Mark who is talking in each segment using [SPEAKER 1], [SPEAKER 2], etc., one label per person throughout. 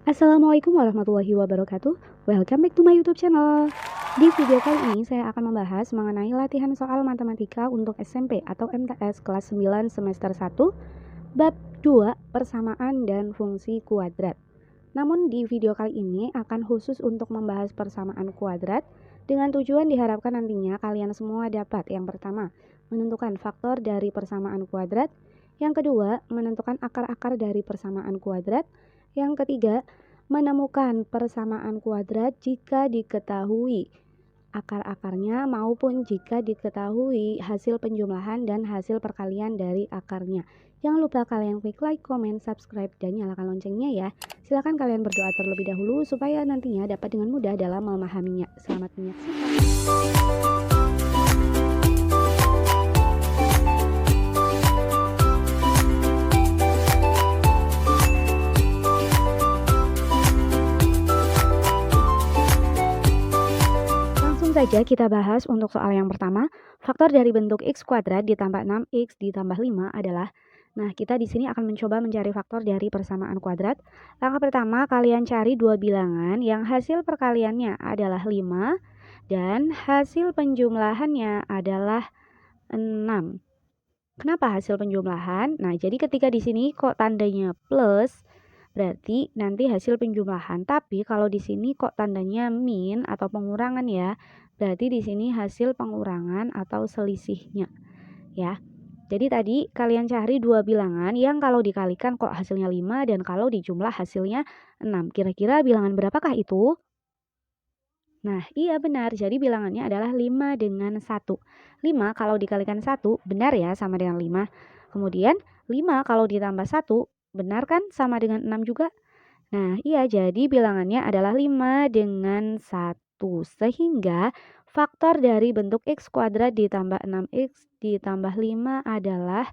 [SPEAKER 1] Assalamualaikum warahmatullahi wabarakatuh. Welcome back to my YouTube channel. Di video kali ini saya akan membahas mengenai latihan soal matematika untuk SMP atau MTS kelas 9 semester 1 bab 2 persamaan dan fungsi kuadrat. Namun di video kali ini akan khusus untuk membahas persamaan kuadrat dengan tujuan diharapkan nantinya kalian semua dapat yang pertama menentukan faktor dari persamaan kuadrat, yang kedua menentukan akar-akar dari persamaan kuadrat, yang ketiga menemukan persamaan kuadrat jika diketahui akar-akarnya maupun jika diketahui hasil penjumlahan dan hasil perkalian dari akarnya. Jangan lupa kalian klik like, comment, subscribe, dan nyalakan loncengnya ya. Silahkan kalian berdoa terlebih dahulu supaya nantinya dapat dengan mudah dalam memahaminya. Selamat menyaksikan. Saja kita bahas untuk soal yang pertama, faktor dari bentuk x kuadrat ditambah 6x ditambah 5 adalah. Nah, kita di sini akan mencoba mencari faktor dari persamaan kuadrat. Langkah pertama, kalian cari dua bilangan yang hasil perkaliannya adalah 5 dan hasil penjumlahannya adalah 6. Kenapa hasil penjumlahan? Nah, jadi ketika di sini kok tandanya plus, berarti nanti hasil penjumlahan. Tapi kalau di sini kok tandanya min atau pengurangan ya, berarti di sini hasil pengurangan atau selisihnya ya. Jadi tadi kalian cari dua bilangan yang kalau dikalikan kok hasilnya 5 dan kalau dijumlah hasilnya 6. Kira-kira bilangan berapakah itu? Nah, iya benar. Jadi bilangannya adalah 5 dengan 1. 5 kalau dikalikan 1 benar ya sama dengan 5. Kemudian 5 kalau ditambah 1 benar kan sama dengan 6 juga? Nah, iya, jadi bilangannya adalah 5 dengan 1. Sehingga faktor dari bentuk x kuadrat ditambah 6x ditambah 5 adalah,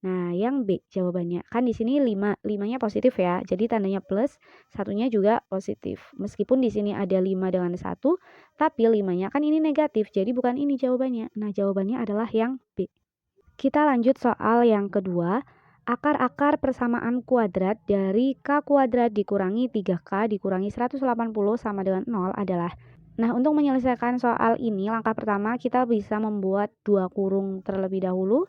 [SPEAKER 1] nah, yang B jawabannya. Kan di sini 5-nya positif ya. Jadi tandanya plus, satunya juga positif. Meskipun di sini ada 5 dengan 1, tapi 5-nya kan ini negatif. Jadi bukan ini jawabannya. Nah, jawabannya adalah yang B. Kita lanjut soal yang kedua. Akar-akar persamaan kuadrat dari K kuadrat dikurangi 3K dikurangi 180 sama dengan 0 adalah. Nah, untuk menyelesaikan soal ini, langkah pertama kita bisa membuat dua kurung terlebih dahulu.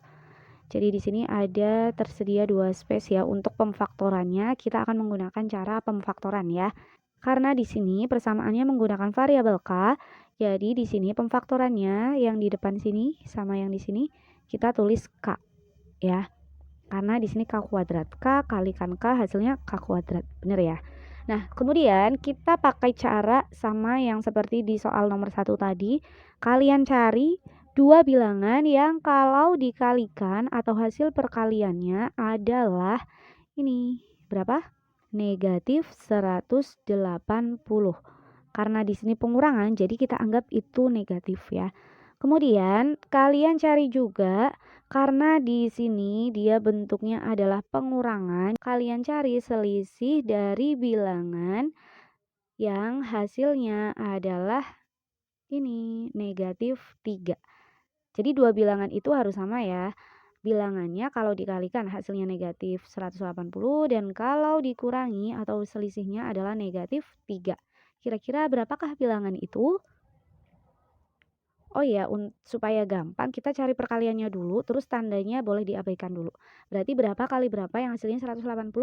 [SPEAKER 1] Jadi di sini ada tersedia dua space ya. Untuk pemfaktorannya kita akan menggunakan cara pemfaktoran ya. Karena di sini persamaannya menggunakan variabel K, jadi di sini pemfaktorannya yang di depan sini sama yang di sini kita tulis K ya. Karena di sini K kuadrat. K kalikan K hasilnya K kuadrat. Bener ya? Nah, kemudian kita pakai cara sama yang seperti di soal nomor 1 tadi. Kalian cari dua bilangan yang kalau dikalikan atau hasil perkaliannya adalah ini. Berapa? Negatif 180. Karena di sini pengurangan, jadi kita anggap itu negatif ya. Kemudian kalian cari juga karena di sini dia bentuknya adalah pengurangan, kalian cari selisih dari bilangan yang hasilnya adalah ini negatif 3. Jadi dua bilangan itu harus sama ya. Bilangannya kalau dikalikan hasilnya negatif 180 dan kalau dikurangi atau selisihnya adalah negatif 3. Kira-kira berapakah bilangan itu? Oh iya, supaya gampang kita cari perkaliannya dulu, terus tandanya boleh diabaikan dulu. Berarti berapa kali berapa yang hasilnya 180?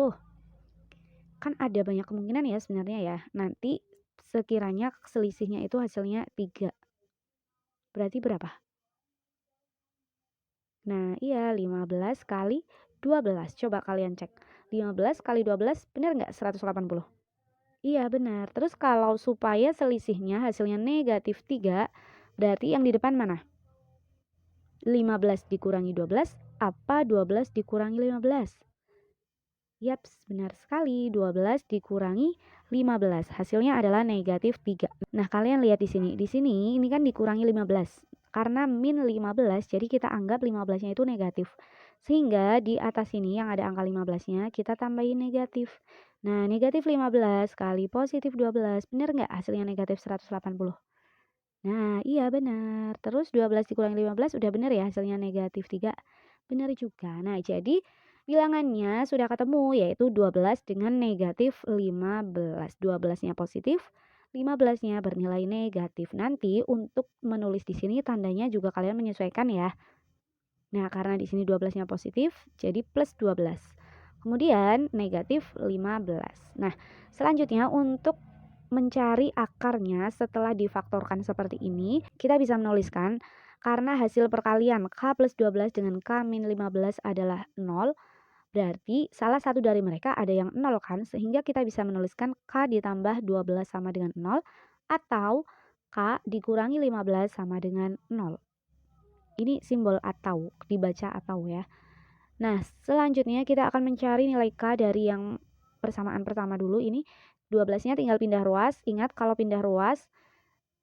[SPEAKER 1] Kan ada banyak kemungkinan ya sebenarnya ya. Nanti sekiranya selisihnya itu hasilnya 3. Berarti berapa? Nah, iya 15 kali 12. Coba kalian cek. 15 kali 12 benar nggak 180? Iya benar. Terus kalau supaya selisihnya hasilnya negatif 3, berarti yang di depan mana? 15 dikurangi 12, apa 12 dikurangi 15? Yaps, benar sekali. 12 dikurangi 15. Hasilnya adalah negatif 3. Nah, kalian lihat di sini. Di sini ini kan dikurangi 15. Karena min 15, jadi kita anggap 15-nya itu negatif. Sehingga di atas sini yang ada angka 15-nya kita tambahin negatif. Nah, negatif 15 kali positif 12. Benar nggak hasilnya negatif 180? Nah, iya benar. Terus 12 dikurangi 15 udah benar ya hasilnya negatif 3. Benar juga. Nah, jadi Bilangannya sudah ketemu, yaitu 12 dengan negatif 15. 12-nya positif, 15-nya bernilai negatif. Nanti untuk menulis di sini tandanya juga kalian menyesuaikan ya. Nah, karena di sini 12-nya positif, jadi plus 12. Kemudian negatif 15. Nah, selanjutnya untuk mencari akarnya setelah difaktorkan seperti ini, kita bisa menuliskan karena hasil perkalian K plus 12 dengan K min 15 adalah 0, berarti salah satu dari mereka ada yang 0 kan, sehingga kita bisa menuliskan K ditambah 12 sama dengan 0, atau K dikurangi 15 sama dengan 0. Ini simbol atau, dibaca atau ya. Nah, selanjutnya kita akan mencari nilai K dari yang persamaan pertama dulu. Ini 12-nya tinggal pindah ruas. Ingat kalau pindah ruas,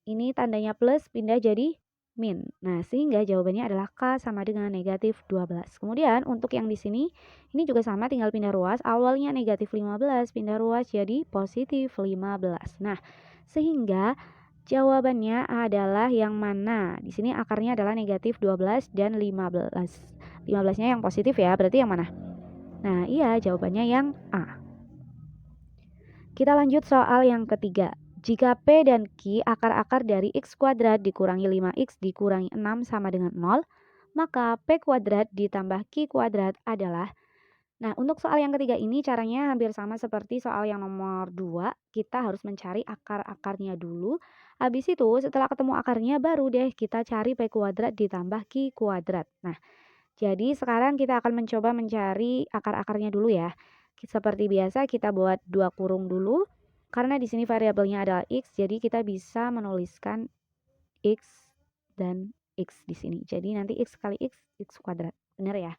[SPEAKER 1] ini tandanya plus, pindah jadi min. Nah, sehingga jawabannya adalah K sama dengan negatif 12. Kemudian untuk yang di sini, ini juga sama, tinggal pindah ruas. Awalnya negatif 15, pindah ruas jadi positif 15. Nah, sehingga jawabannya adalah yang mana? Di sini akarnya adalah negatif 12 dan 15. 15-nya yang positif ya, berarti yang mana? Nah, iya, jawabannya yang A. Kita lanjut soal yang ketiga. Jika P dan Q akar-akar dari X kuadrat dikurangi 5X dikurangi 6 sama dengan 0, maka P kuadrat ditambah Q kuadrat adalah. Nah, untuk soal yang ketiga ini caranya hampir sama seperti soal yang nomor 2. Kita harus mencari akar-akarnya dulu. Habis itu setelah ketemu akarnya baru deh kita cari P kuadrat ditambah Q kuadrat. Nah, jadi sekarang kita akan mencoba mencari akar-akarnya dulu ya. Seperti biasa kita buat 2 kurung dulu. Karena di sini variabelnya adalah X, jadi kita bisa menuliskan X dan X di sini. Jadi nanti X kali X, X kuadrat. Benar ya?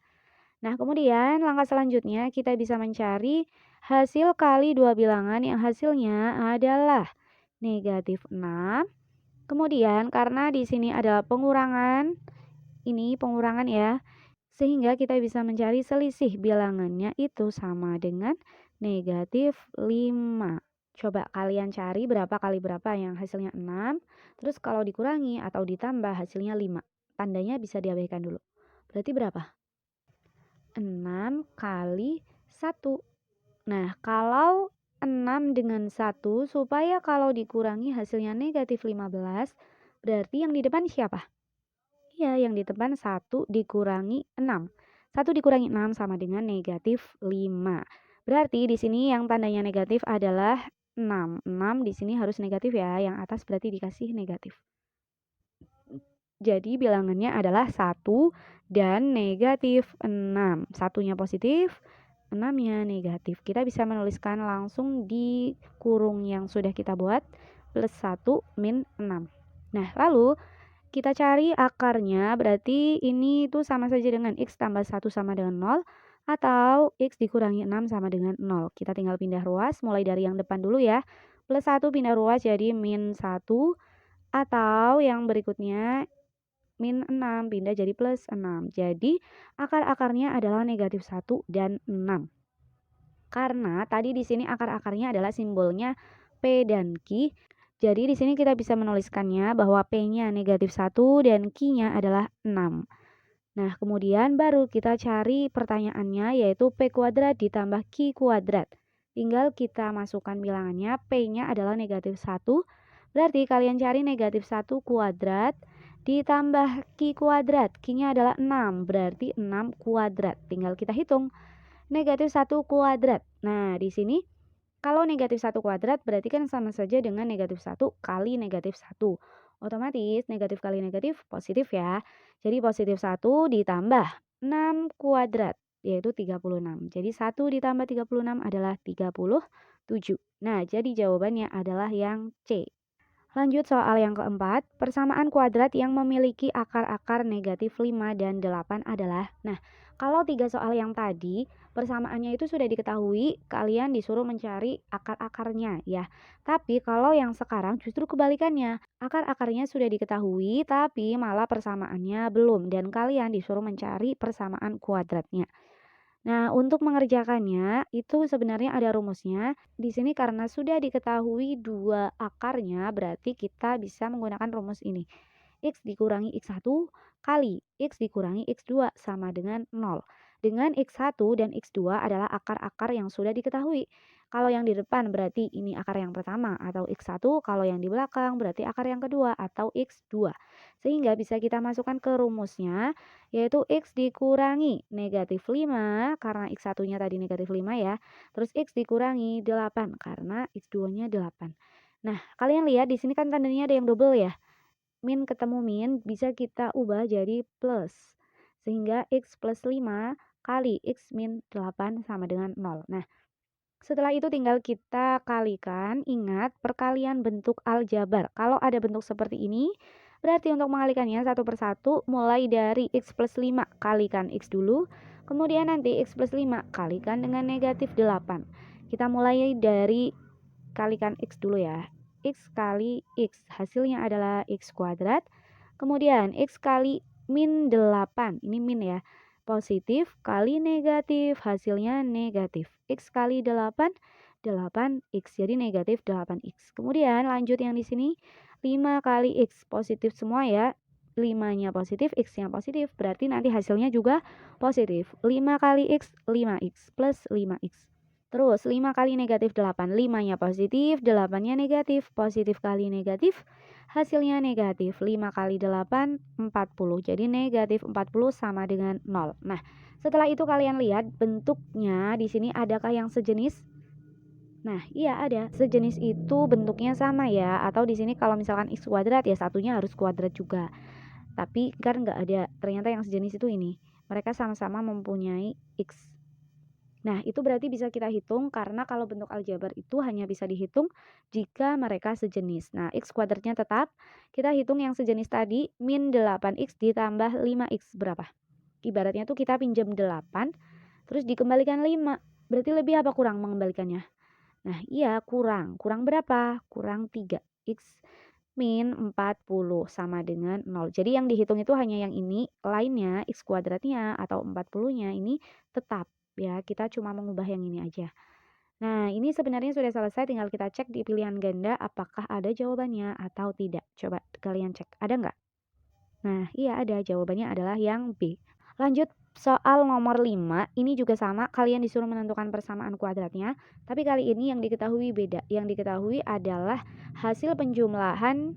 [SPEAKER 1] Nah, kemudian langkah selanjutnya kita bisa mencari hasil kali dua bilangan yang hasilnya adalah negatif 6. Kemudian karena di sini adalah pengurangan, ini pengurangan ya, sehingga kita bisa mencari selisih bilangannya itu sama dengan negatif 5. Coba kalian cari berapa kali berapa yang hasilnya 6, terus kalau dikurangi atau ditambah hasilnya 5. Tandanya bisa diabaikan dulu. Berarti berapa? 6 kali 1. Nah, kalau 6 dengan 1, supaya kalau dikurangi hasilnya negatif 15, berarti yang di depan siapa? Ya, yang di depan 1 dikurangi 6. 1 dikurangi 6 sama dengan negatif 5. Berarti di sini yang tandanya negatif adalah 6. 6 di sini harus negatif ya, yang atas berarti dikasih negatif. Jadi bilangannya adalah 1 dan negatif 6. Satunya positif, 6-nya negatif. Kita bisa menuliskan langsung di kurung yang sudah kita buat, plus 1 min 6. Nah, lalu kita cari akarnya, berarti ini itu sama saja dengan X tambah 1 sama dengan 0, atau X dikurangi 6 sama dengan 0. Kita tinggal pindah ruas, mulai dari yang depan dulu ya. Plus 1 pindah ruas jadi min 1, atau yang berikutnya min 6 pindah jadi plus 6. Jadi akar-akarnya adalah negatif 1 dan 6. Karena tadi di sini akar-akarnya adalah simbolnya P dan Q. Jadi di sini kita bisa menuliskannya bahwa P-nya negatif 1 dan Q-nya adalah 6. Nah, kemudian baru kita cari pertanyaannya yaitu P kuadrat ditambah Q kuadrat. Tinggal kita masukkan bilangannya, P-nya adalah negatif 1. Berarti kalian cari negatif 1 kuadrat ditambah Q kuadrat. Q-nya adalah 6, berarti 6 kuadrat. Tinggal kita hitung. Negatif 1 kuadrat. Nah, di sini kalau negatif 1 kuadrat berarti kan sama saja dengan negatif 1 kali negatif 1. Otomatis negatif kali negatif positif ya. Jadi positif 1 ditambah 6 kuadrat, yaitu 36. Jadi 1 ditambah 36 adalah 37. Nah, jadi jawabannya adalah yang C. Lanjut soal yang keempat, persamaan kuadrat yang memiliki akar-akar negatif 5 dan 8 adalah. Nah, kalau 3 soal yang tadi, persamaannya itu sudah diketahui, kalian disuruh mencari akar-akarnya ya. Tapi kalau yang sekarang justru kebalikannya, akar-akarnya sudah diketahui, tapi malah persamaannya belum, dan kalian disuruh mencari persamaan kuadratnya. Nah, untuk mengerjakannya itu sebenarnya ada rumusnya. Di sini karena sudah diketahui dua akarnya, berarti kita bisa menggunakan rumus ini. X dikurangi X1 kali X dikurangi X2 sama dengan 0. Dengan X1 dan X2 adalah akar-akar yang sudah diketahui. Kalau yang di depan berarti ini akar yang pertama atau X1, kalau yang di belakang berarti akar yang kedua atau X2. Sehingga bisa kita masukkan ke rumusnya, yaitu X dikurangi negatif 5, karena X1-nya tadi negatif 5 ya. Terus X dikurangi 8, karena X2-nya 8. Nah, kalian lihat di sini kan tandanya ada yang double ya. Min ketemu min bisa kita ubah jadi plus. Sehingga X plus 5 kali X min 8 sama dengan 0. Nah, setelah itu tinggal kita kalikan. Ingat, perkalian bentuk aljabar. Kalau ada bentuk seperti ini, berarti untuk mengalikannya satu persatu mulai dari X plus 5 kalikan X dulu. Kemudian nanti X plus 5 kalikan dengan negatif 8. Kita mulai dari kalikan X dulu ya. X kali X, hasilnya adalah X kuadrat. Kemudian X kali min 8, ini min ya. Positif kali negatif, hasilnya negatif. X kali 8, 8x, jadi negatif 8x. Kemudian lanjut yang di sini, 5 kali X, positif semua ya. 5-nya positif, X-nya positif, berarti nanti hasilnya juga positif. 5 kali X, 5x, plus 5x. Terus 5 kali negatif 8, 5-nya positif, 8-nya negatif, positif kali negatif, hasilnya negatif. 5 kali 8, 40, jadi negatif 40 sama dengan 0. Nah, setelah itu kalian lihat bentuknya di sini adakah yang sejenis? Nah, iya ada. Sejenis itu bentuknya sama ya, atau di sini kalau misalkan X kuadrat ya satunya harus kuadrat juga. Tapi kan nggak ada, ternyata yang sejenis itu ini. Mereka sama-sama mempunyai X. Nah, itu berarti bisa kita hitung karena kalau bentuk aljabar itu hanya bisa dihitung jika mereka sejenis. Nah, X kuadratnya tetap, kita hitung yang sejenis tadi, min 8x ditambah 5x berapa? Ibaratnya tuh kita pinjam 8, terus dikembalikan 5. Berarti lebih apa kurang mengembalikannya? Nah, iya kurang. Kurang berapa? Kurang 3. X min 40 sama dengan 0. Jadi yang dihitung itu hanya yang ini, lainnya X kuadratnya atau 40-nya ini tetap. Ya, kita cuma mengubah yang ini aja. Nah, ini sebenarnya sudah selesai, tinggal kita cek di pilihan ganda apakah ada jawabannya atau tidak. Coba kalian cek, ada nggak? Nah, iya ada, jawabannya adalah yang B. Lanjut soal nomor 5, ini juga sama, kalian disuruh menentukan persamaan kuadratnya, tapi kali ini yang diketahui beda. Yang diketahui adalah hasil penjumlahan,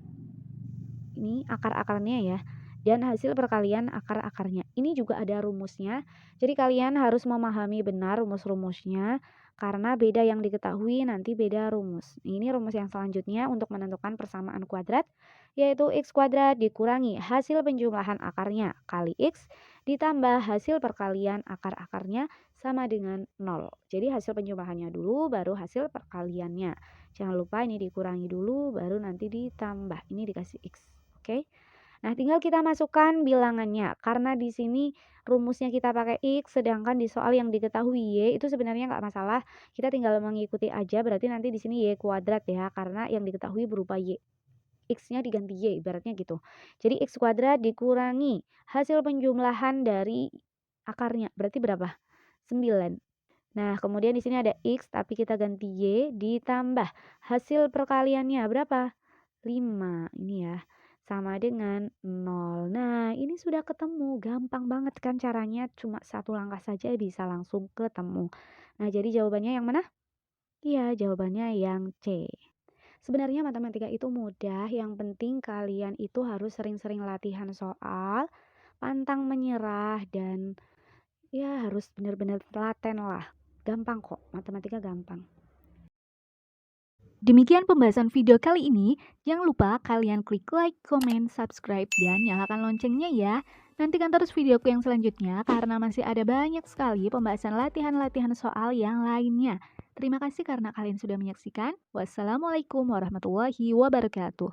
[SPEAKER 1] ini akar-akarnya ya, dan hasil perkalian akar-akarnya. Ini juga ada rumusnya, jadi kalian harus memahami benar rumus-rumusnya, karena beda yang diketahui nanti beda rumus. Ini rumus yang selanjutnya untuk menentukan persamaan kuadrat, yaitu X kuadrat dikurangi hasil penjumlahan akarnya kali X ditambah hasil perkalian akar-akarnya sama dengan 0. Jadi hasil penjumlahannya dulu baru hasil perkaliannya. Jangan lupa ini dikurangi dulu baru nanti ditambah. Ini dikasih X. Oke. Nah, tinggal kita masukkan bilangannya. Karena di sini rumusnya kita pakai X, sedangkan di soal yang diketahui Y itu sebenarnya nggak masalah. Kita tinggal mengikuti aja, berarti nanti di sini Y kuadrat ya, karena yang diketahui berupa Y. X-nya diganti Y, ibaratnya gitu. Jadi X kuadrat dikurangi hasil penjumlahan dari akarnya. Berarti berapa? 9. Nah, kemudian di sini ada X, tapi kita ganti Y, ditambah hasil perkaliannya berapa? 5. Ini ya, sama dengan 0. Nah, ini sudah ketemu. Gampang banget kan caranya, cuma satu langkah saja bisa langsung ketemu. Nah, jadi jawabannya yang mana? Iya, jawabannya yang C. Sebenarnya matematika itu mudah, yang penting kalian itu harus sering-sering latihan soal, pantang menyerah, dan ya harus benar-benar telaten lah. Gampang kok, matematika gampang.
[SPEAKER 2] Demikian pembahasan video kali ini. Jangan lupa kalian klik like, comment, subscribe, dan nyalakan loncengnya ya. Nantikan terus videoku yang selanjutnya karena masih ada banyak sekali pembahasan latihan-latihan soal yang lainnya. Terima kasih karena kalian sudah menyaksikan. Wassalamualaikum warahmatullahi wabarakatuh.